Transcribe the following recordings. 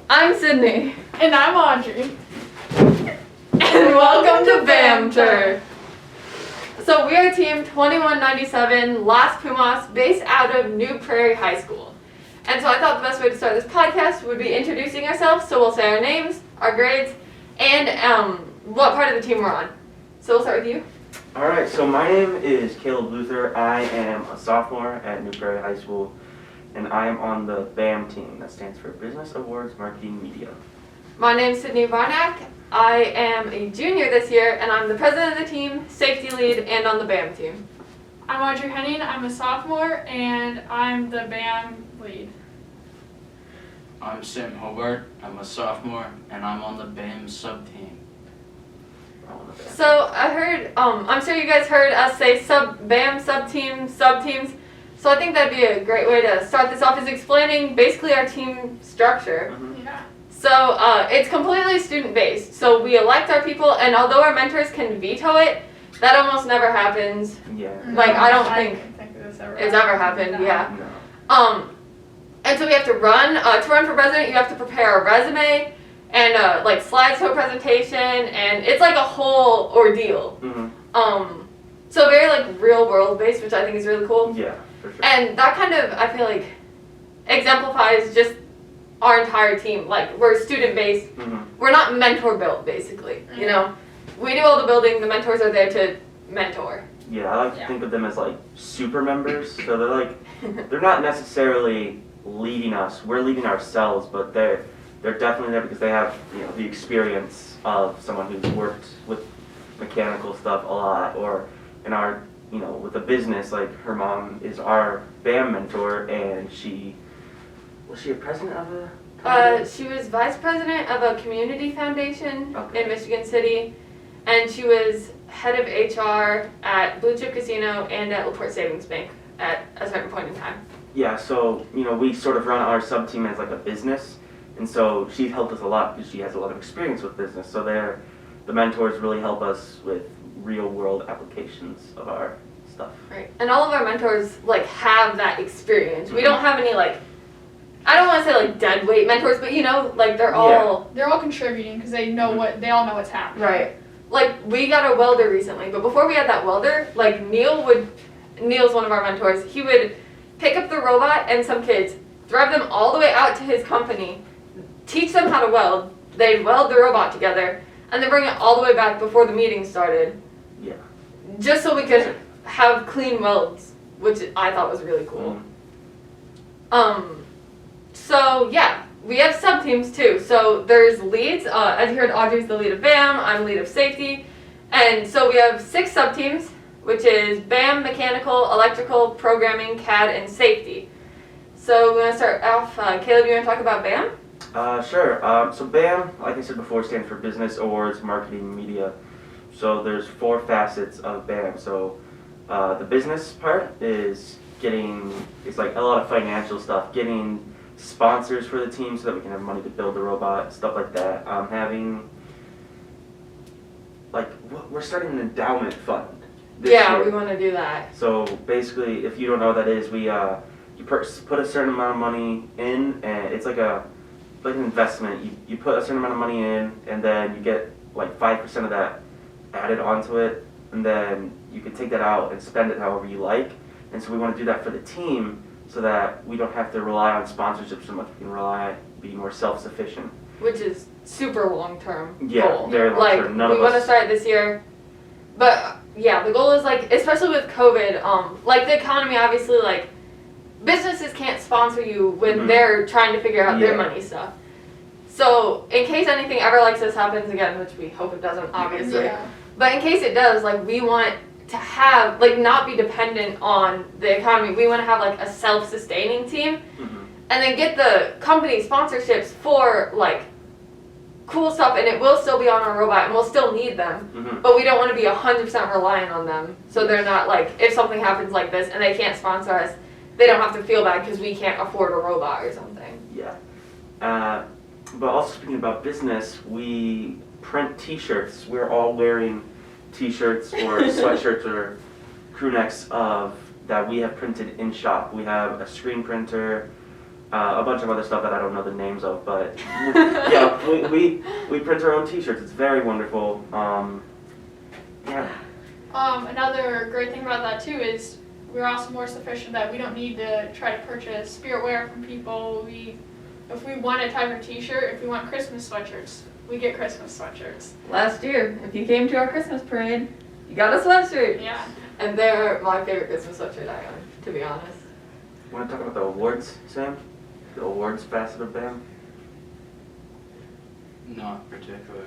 I'm Sydney. And I'm Audrey. And welcome to BAMMter. So we are Team 2197 Las Pumas, based out of New Prairie High School. And so I thought the best way to start this podcast would be introducing ourselves. So we'll say our names, our grades, and what part of the team we're on. So we'll start with you. Alright, so my name is Caleb Luther. I am a sophomore at New Prairie High School, and I am on the BAM team. That stands for Business Awards Marketing Media. My name's Sydney Varnack. I am a junior this year, and I'm the president of the team, safety lead, and on the BAM team. I'm Audrey Henning. I'm a sophomore, and I'm the BAM lead. I'm Sam Hobart. I'm a sophomore, and I'm on the BAM sub-team. So I heard, I'm sure you guys heard us say BAM sub-teams. So I think that'd be a great way to start this off is explaining basically our team structure. Mm-hmm. Yeah. So it's completely student-based. So we elect our people, and although our mentors can veto it, that almost never happens. Yeah. Like, I don't think this it's ever happened, No. yeah. No. And so we have to run for president, you have to prepare a resume and like slideshow presentation, and it's like a whole ordeal. Mm-hmm. So very like real world based, which I think is really cool. Yeah, for sure. And that kind of, I feel like, exemplifies just our entire team. Like, we're student based, Mm-hmm. we're not mentor built, basically, you know? We do all the building, the mentors are there to mentor. Yeah, I like to think of them as like super members. So they're like, they're not necessarily leading us. We're leading ourselves, but they're definitely there because they have, you know, the experience of someone who's worked with mechanical stuff a lot, or in our, you know, with a business. Like, her mom is our BAM mentor, and was she a president of a company? She was vice president of a community foundation Okay. in Michigan City, and she was head of HR at Blue Chip Casino and at LaPorte Savings Bank at a certain point in time. Yeah, so, you know, we sort of run our sub-team as like a business, and so she's helped us a lot because she has a lot of experience with business. So the mentors really help us with real-world applications of our stuff. Right. And all of our mentors, like, have that experience. We don't have any, like, I don't want to say, like, dead weight mentors, but, you know, like, they're all... They're all contributing because they know they all know what's happening. Right. Like, we got a welder recently, but before we had that welder, like, Neil's one of our mentors, he would pick up the robot and some kids, drive them all the way out to his company, teach them how to weld, they'd weld the robot together, and then bring it all the way back before the meeting started. Yeah. Just so we could have clean welds, which I thought was really cool. So yeah, we have sub-teams too. So there's leads, as you heard, Audrey's the lead of BAM, I'm lead of safety, and so we have 6 sub-teams, which is BAM, mechanical, electrical, programming, CAD, and safety. So we want to start off, Caleb, you want to talk about BAM? Sure. So BAM, like I said before, stands for Business Awards Marketing Media. So there's 4 facets of BAM. So the business part is like a lot of financial stuff, getting sponsors for the team so that we can have money to build the robot, stuff like that. We're starting an endowment fund this year. We want to do that. So basically, if you don't know what that is, you put a certain amount of money in, and it's like an investment. You put a certain amount of money in, and then you get like 5% of that added onto it, and then you can take that out and spend it however you like. And so we want to do that for the team so that we don't have to rely on sponsorship so much. We can be more self-sufficient. Which is super long-term Yeah, goal. very long-term. Like, we want to start this year, but yeah, the goal is, like, especially with COVID, like, the economy, obviously, like, businesses can't sponsor you when they're trying to figure out their money stuff. So in case anything ever like this happens again, which we hope it doesn't, obviously, but in case it does, like, we want to have, like, not be dependent on the economy. We want to have, like, a self-sustaining team, and then get the company sponsorships for, like, cool stuff, and it will still be on our robot, and we'll still need them, but we don't want to be 100% reliant on them, so they're not, like, if something happens like this and they can't sponsor us, they don't have to feel bad because we can't afford a robot or something. Yeah. But also speaking about business, we print t-shirts. We're all wearing t-shirts or sweatshirts or crew necks that we have printed in shop. We have a screen printer, a bunch of other stuff that I don't know the names of, but yeah, we print our own T-shirts. It's very wonderful. Yeah. Another great thing about that too is we're also more sufficient that we don't need to try to purchase spirit wear from people. If we want a type of T-shirt, if we want Christmas sweatshirts, we get Christmas sweatshirts. Last year, if you came to our Christmas parade, you got a sweatshirt. Yeah. And they're my favorite Christmas sweatshirt I own, to be honest. Want to talk about the awards, Sam? The awards facet of BAM? Not particularly.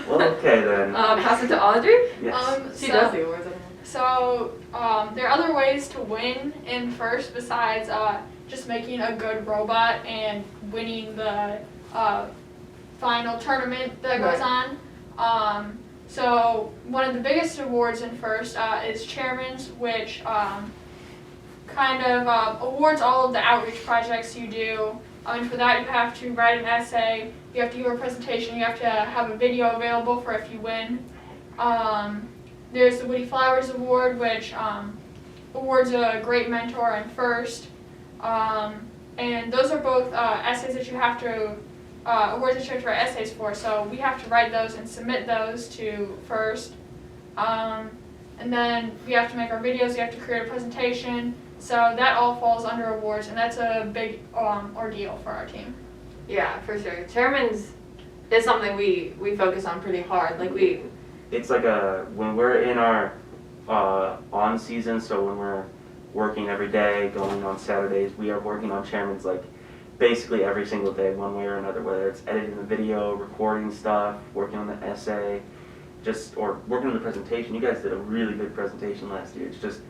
Well, okay then. Pass it to Audrey? Yes. She does the awards. So there are other ways to win in first besides just making a good robot and winning the final tournament that goes on. So one of the biggest awards in first is Chairman's, which kind of awards all of the outreach projects you do. And for that you have to write an essay, you have to give a presentation, you have to have a video available for if you win. There's the Woody Flowers Award, which awards a great mentor in first. And those are both essays that you have to, awards that you have to write essays for. So we have to write those and submit those to first. And then we have to make our videos, we have to create a presentation. So that all falls under awards, and that's a big ordeal for our team. Yeah, for sure. Chairman's is something we focus on pretty hard. Like It's like when we're in our on season, so when we're working every day, going on Saturdays, we are working on Chairman's like basically every single day, one way or another, whether it's editing the video, recording stuff, working on the essay, or working on the presentation. You guys did a really good presentation last year. It's just,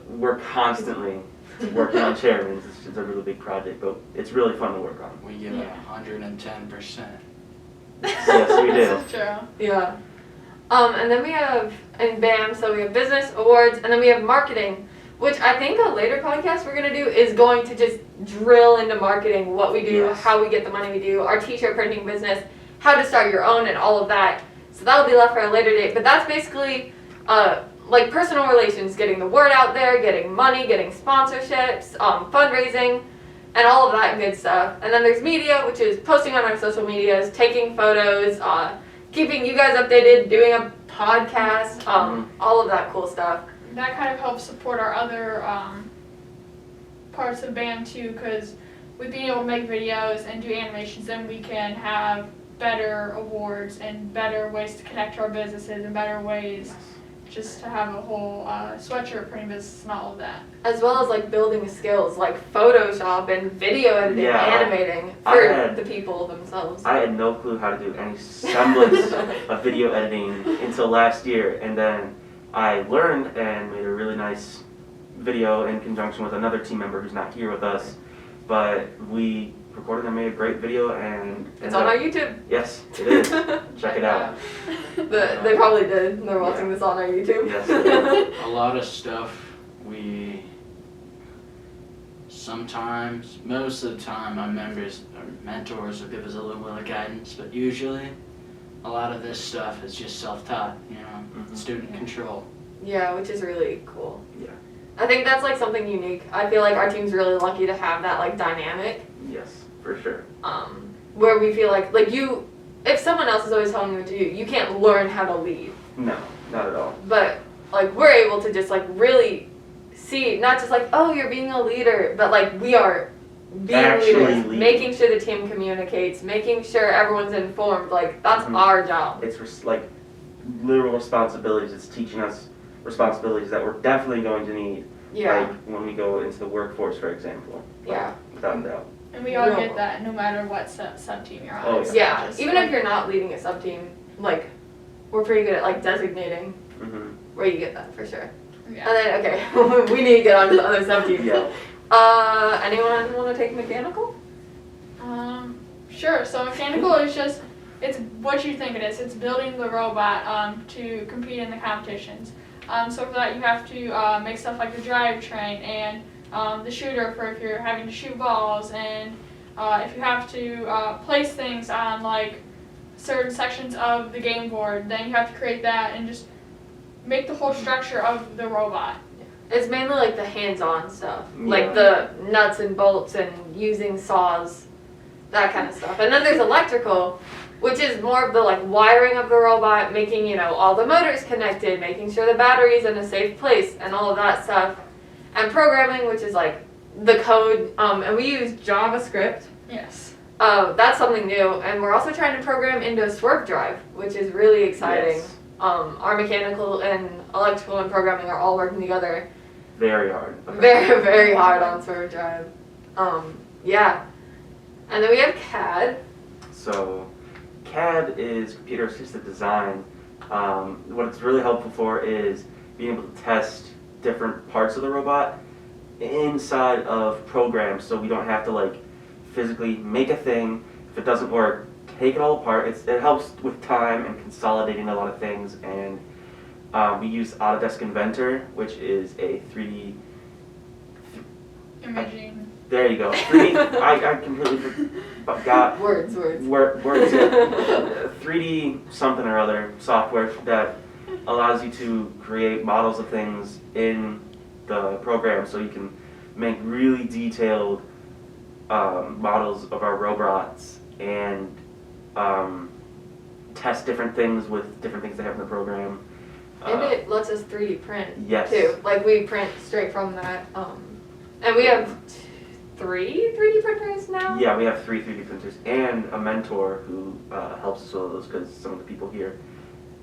we're constantly working on Chairman's. It's a really big project, but it's really fun to work on. We give it 110%. Yes, we do. This is true. Yeah. And then we have, in BAM, so we have business, awards, and then we have marketing, which I think a later podcast we're going to do is going to just drill into marketing, what we do, Yes. how we get the money we do, our t-shirt printing business, how to start your own, and all of that. So that'll be left for a later date. But that's basically like personal relations, getting the word out there, getting money, getting sponsorships, fundraising, and all of that good stuff. And then there's media, which is posting on our social medias, taking photos, keeping you guys updated, doing a podcast, all of that cool stuff. That kind of helps support our other parts of BAM too, because with being able to make videos and do animations, then we can have better awards and better ways to connect to our businesses and better ways just to have a whole sweatshirt printing business and all of that. As well as like building skills like Photoshop and video editing, animating for the people themselves. I had no clue how to do any semblance of video editing until last year, and then I learned and made a really nice video in conjunction with another team member who's not here with us, but we recorded and made a great video, and it's on our YouTube. Yes, it is. Check it out. They probably did. They're watching this on our YouTube. Yes. A lot of stuff we sometimes, most of the time, our mentors will give us a little bit of guidance, but usually a lot of this stuff is just self-taught, student control. Yeah, which is really cool. Yeah. I think that's like something unique. I feel like our team's really lucky to have that like dynamic. Yes, for sure. Where we feel like you, if someone else is always telling you what to do, you can't learn how to lead. No, not at all. But like we're able to just like really see, not just like, oh, you're being a leader, but like we are being Actually leaders, leading. making sure the team communicates, making sure everyone's informed. Like that's our job. It's like literal responsibilities. It's teaching us responsibilities that we're definitely going to need. Yeah. Like when we go into the workforce, for example. Yeah. Without a doubt. And we all get that no matter what sub-team you're on. Oh, It's Yeah, just even if you're not leading a sub-team, like, we're pretty good at, like, designating where you get that, for sure. Yeah. And then, okay, we need to get on to the other sub-teams. Yeah. Anyone want to take mechanical? Sure, so mechanical is just, it's what you think it is. It's building the robot to compete in the competitions. So for that you have to make stuff like the drivetrain and the shooter for if you're having to shoot balls, and if you have to place things on like certain sections of the game board, then you have to create that and just make the whole structure of the robot. It's mainly like the hands-on stuff, Yeah. like the nuts and bolts and using saws, that kind of stuff. And then there's electrical, which is more of the like wiring of the robot, making, you know, all the motors connected, making sure the battery's in a safe place and all of that stuff. And programming, which is like the code, and we use JavaScript. Yes. That's something new, and we're also trying to program into a Swerve drive, which is really exciting. Yes. Our mechanical and electrical and programming are all working together. Very hard. Very, very hard on Swerve drive. Yeah. And then we have CAD. So, CAD is computer assisted design. What it's really helpful for is being able to test different parts of the robot inside of programs, so we don't have to like physically make a thing. If it doesn't work, take it all apart. It helps with time and consolidating a lot of things. And we use Autodesk Inventor, which is a 3D. Imaging. There you go. 3D. I completely forgot. Words. Words. Yeah. 3D something or other software that allows you to create models of things in the program, so you can make really detailed models of our robots and test different things with different things they have in the program. And it lets us 3D print, Yes. too. Like, we print straight from that. And we have 3 3D printers now? Yeah, we have 3 3D printers and a mentor who helps us with those, because some of the people here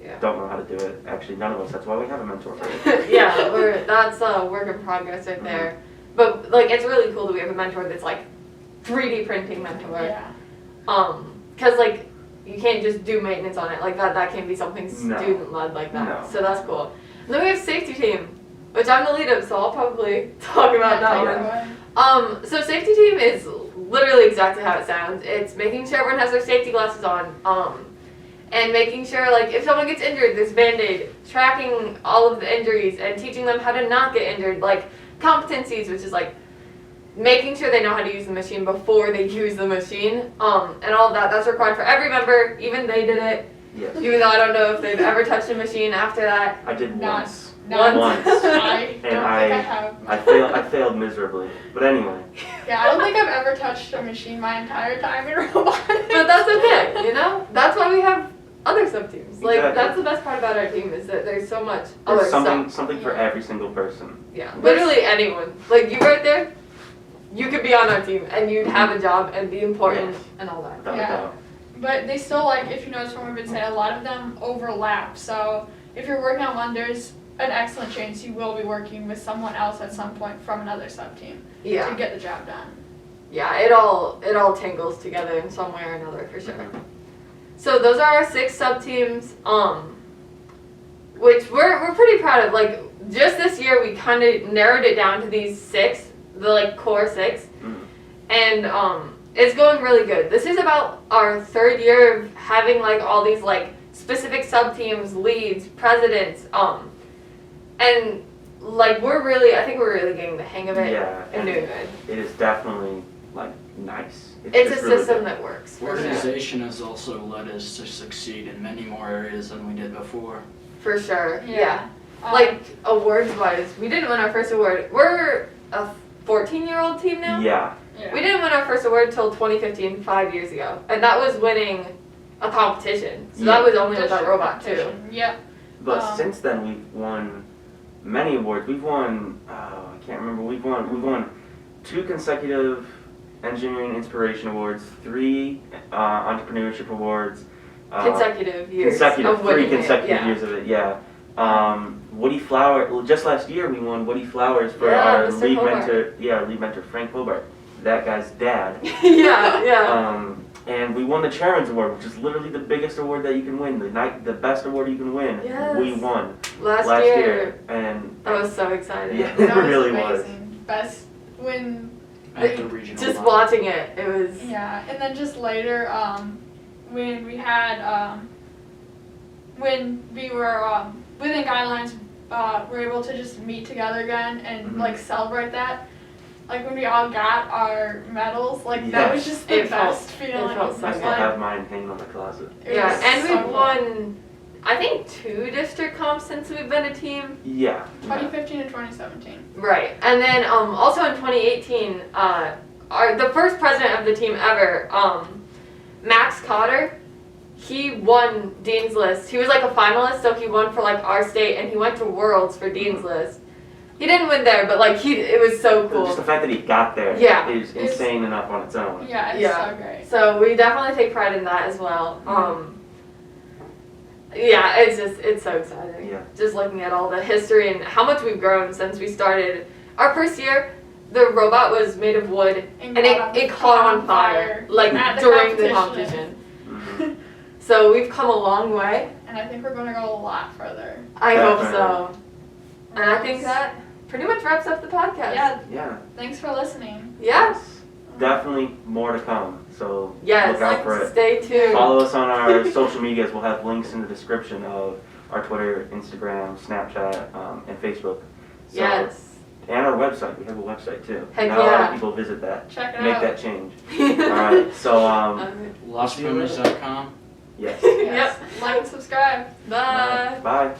Yeah. don't know how to do it. Actually, none of us. That's why we have a mentor for it. Yeah, that's a work in progress right there. But, like, it's really cool that we have a mentor that's, like, 3D printing mentor. Yeah. Because, like, you can't just do maintenance on it. Like, that can't be something No. student-led like that. No. So that's cool. And then we have safety team, which I'm the lead of, so I'll probably talk about that one. So safety team is literally exactly how it sounds. It's making sure everyone has their safety glasses on, and making sure, like, if someone gets injured, there's Band-Aid, tracking all of the injuries, and teaching them how to not get injured, like, competencies, which is, like, making sure they know how to use the machine before they use the machine, and all of that. That's required for every member. Even they did it, Yes. even though I don't know if they've ever touched a machine after that. I did Not- once. Once. Once. I don't think And I have. I failed miserably. But anyway. Yeah, I don't think I've ever touched a machine my entire time in robotics. But that's okay, you know? That's why we have other sub-teams. Like, Exactly. that's the best part about our team, is that there's so much other There's stuff. something for every single person. Yeah, literally anyone. Like, you right there, you could be on our team, and you'd have a job and be important Yes. and all that. Without a Yeah. doubt. But they still, like, if you notice from what we've been saying, a lot of them overlap. So if you're working on one, there's an excellent chance you will be working with someone else at some point from another sub-team to Yeah, get the job done. yeah, it all tangles together in some way or another, for sure. So those are our 6 sub-teams, which we're pretty proud of. Like, just this year, we kind of narrowed it down to these 6, the, like, core 6. And it's going really good. This is about our 3rd year of having like all these like specific sub teams, leads, presidents, and like I think we're really getting the hang of it Yeah. and doing good. It is definitely like nice. It's a just really system good. that works. For sure. Organization has also led us to succeed in many more areas than we did before. For sure. Yeah. Um, Like awards wise, we didn't win our first award. We're a 14-year-old team now. Yeah. yeah. We didn't win our first award till 2015, 5 years ago, and that was winning a competition. So that Yeah. was only with our District robot too. competition. Yep. But since then we've won many awards. We've won I can't remember. We've won 2 consecutive engineering inspiration awards, 3 entrepreneurship awards. Consecutive years. Consecutive, of winning 3 consecutive it. Yeah. years of it, yeah. Woody Flower, well, just last year we won Woody Flowers for Yeah, our Mr. lead Hobart. mentor, lead mentor Frank Hobart, that guy's dad. yeah. And we won the Chairman's Award, which is literally the biggest award that you can win, the best award you can win. Yes. We won Last year. and That was so exciting. yeah, That it was really was. amazing. Best when At the regional Just level. watching it, it was. yeah, and then just later, when we had when we were within guidelines, we're able to just meet together again and Mhm. like celebrate that. Like when we all got our medals, like that was Yes. just the It felt- best feeling. it felt so I good. still have mine hanging on the closet. It Yeah, was and so we've cool. won I think 2 district comps since we've been a team. Yeah. 2015 and 2017. Right. And then also in 2018, the first president of the team ever, Max Cotter, he won Dean's List. He was like a finalist, so he won for like our state, and he went to Worlds for Dean's List. He didn't win there, but like it was so cool. Just the fact that he got there Yeah. is insane enough on its own. Yeah, it's Yeah. so great. So we definitely take pride in that as well. Yeah, it's so exciting. Yeah. Just looking at all the history and how much we've grown since we started. Our first year, the robot was made of wood and it caught on fire like at the during the competition. competition. So we've come a long way. And I think we're going to go a lot further. I hope Definitely. so. And I think that pretty much wraps up the podcast. Yeah, Yeah. thanks for listening. Yeah. Definitely more to come. So Yes. look out for it. Stay tuned. Follow us on our social medias. We'll have links in the description of our Twitter, Instagram, Snapchat, and Facebook. So, Yes. And our website. We have a website too. Heck Not a lot yeah. of people visit that. Check it Make out. that change. All right. So Lostwinners.com. yes. Yes. Like and subscribe. Bye. Bye.